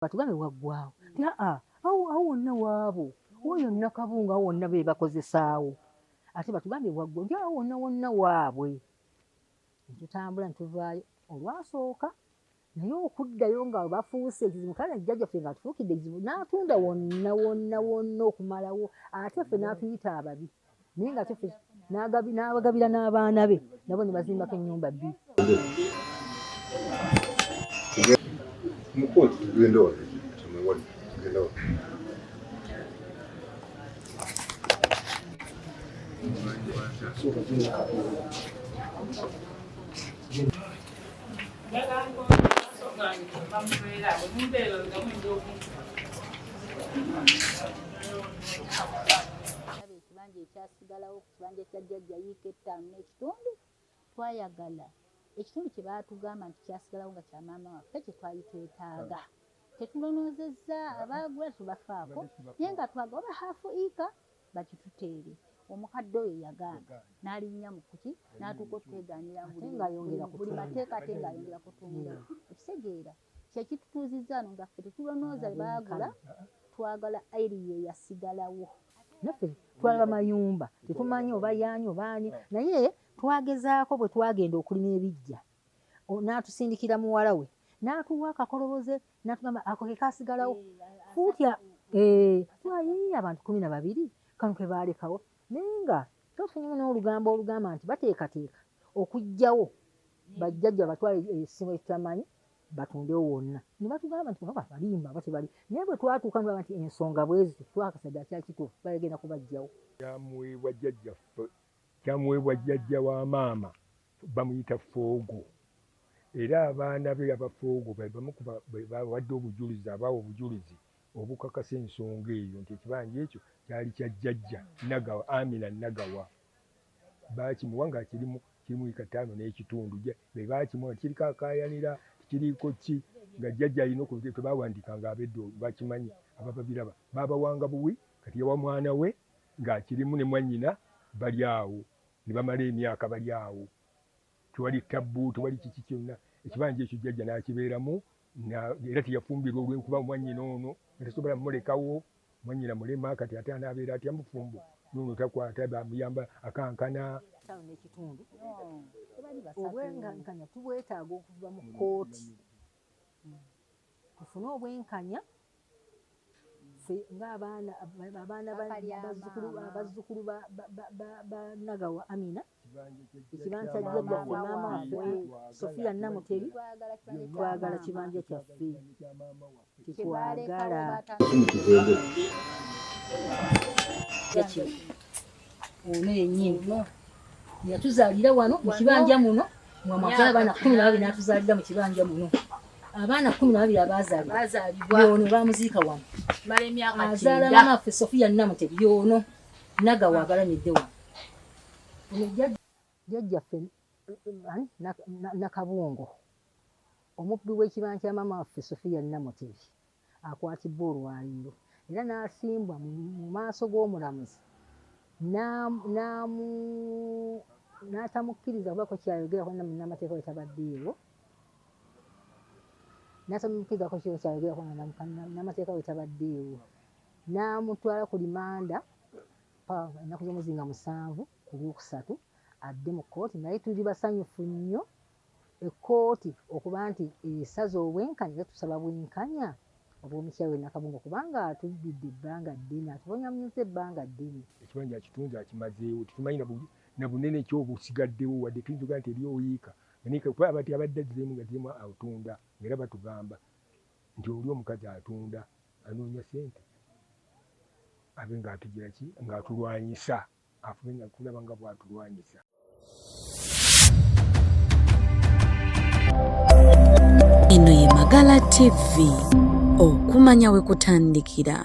batugambe waggwaawo awo wonna waabo oyo Nakabunga awo wonna be bakozesaawo ate batugambe waggwa nti awo wonna waabwe. Tutambula ne tuvaayo olwasooka naye okuddayo nga bafuuse ekizibu kale jjajjaffe nga atufuukidde ekizibu n'atunda wonna okumalawo ate ffe n'atuyita ababi naye nga ffe n'abagabira n'abaana be nabo ne bazimbako ennyumba bbiri. Ekibanja ekyasigalawo ku kibanja kya jjajja yiika 5 n'ekitundu twayagala ekitundu kye baatugamba nti kyasigalawo nga kya maama waffe kye twali twetaaga tetulonoozezza abaagula tubafaako naye nga twaga oba haafu iika bakituteere. Omukadde oyo yagaana n'alinnya mu kuki n'atuuka okwegaanira buli mateeka ate ng'ayongera kutunda ekitegeera kyekitutuuzizza ano nga ffe tetulonooza baagula twagala eriyo yasigalawo. Naffe twalaba mayumba tetumanyi oba yaani obaani naye twagezaako bwe twagenda okulima ebijja n'atusindikira muwala we n'atuwa akakoloboze n'atugamba ako ke kaasigalawo fuutya twayiiya abantu 12 kano ke baalekawo naye nga tofunye n'olugambo olugamba nti bateekateeka okuggyawo bajjajja batwale essimu ekitamanyi batundewo wonna ne batugamba nti baba balimba batebali naye bwe twatuuka nolaba nti ensonga bwezi twakasadde akyakituufu bagenda kubaggyawo. Kyamuweebwa jjajja wa maama bamuyita Foogo era abaana be abafoogo bawadde obujulizi abawa obujulizi obukakasa ensonga eyo nti ekibanja ekyo kyali kya jjajja Nagawa Amina Nagawa baakimuwa nga kirimu 5 n'ekitundu be baakimuwa kiriko akaayanira kiriko ki nga jjajja alina okubiteeka baawandikanga abeddo bakimanyi ababiraba baabawanga buwi kati yawa mwana we ng'akirimu ne mwannyina bali awo ne bamala emyaka bali awo tewali tabbu tewali kiki kyonna ekibanja ekyo jjajja n'akibeeramu era teyafumbirwa olw'enkuba mwannyina ono tesobola mmulekawo mwannyina mulema kati ate anaabeera atya mufumbo n'ono takwata bamuyamba akankana n'ekitundu obwenkanya tubwetaaga okuva mu kkooti tufune obwenkanya ng'abaana bazzukulu ba Nagawa Amina ekibanja jjajjaffe maama waffe Sophia Namutebi twagala kibanja kyaffe tetwagala ono yennyini yatuzaalira wano mu kibanja muno mwamwakala abaana 12 n'atuzaalira mu kibanja muno abaana 12 abaazaalibwa ono bamuziika wano azaala maama waffe Sophia Namutebi ono Nagawa agalamidde wano jjajjaffe Nakabungo omubbi w'ekibanja kya maama waffe Sophia Namutebi akwatibbwa olwaliiro era n'asimbwa mu maaso g'omulamuzi n'atamukkiriza kubako kyayogerako n'amateeka we tabaddeewo n'atamukkiriza ko kyayogerako n'amateeka we tabaddeewo n'amutwala ku limanda ennaku z'omuzinga 7 ku Lwokusatu adde mu kkooti naye tuli basanyufu nnyo ekkooti okuba nti esaze obwenkanya era tusaba bwenkanya obw'omukyala we Nakabungo kubanga atujjudde ebbanga ddene atubonyamyuza ebbanga ddene. Ekibanja akitunze akimazeewo tetumanyi na bunene ki obusigaddewo wadde tuyinza nti eri oyiika kuba abati abadde azzemu nga ziremu atunda era batugamba nti oli omukazi atunda anoonya ssente abe ng'atugira ki ng'atulwanyisa afube nga tulaba nga bw'atulwanyisa. Eno ye Magala TV okumanya we kutandikira.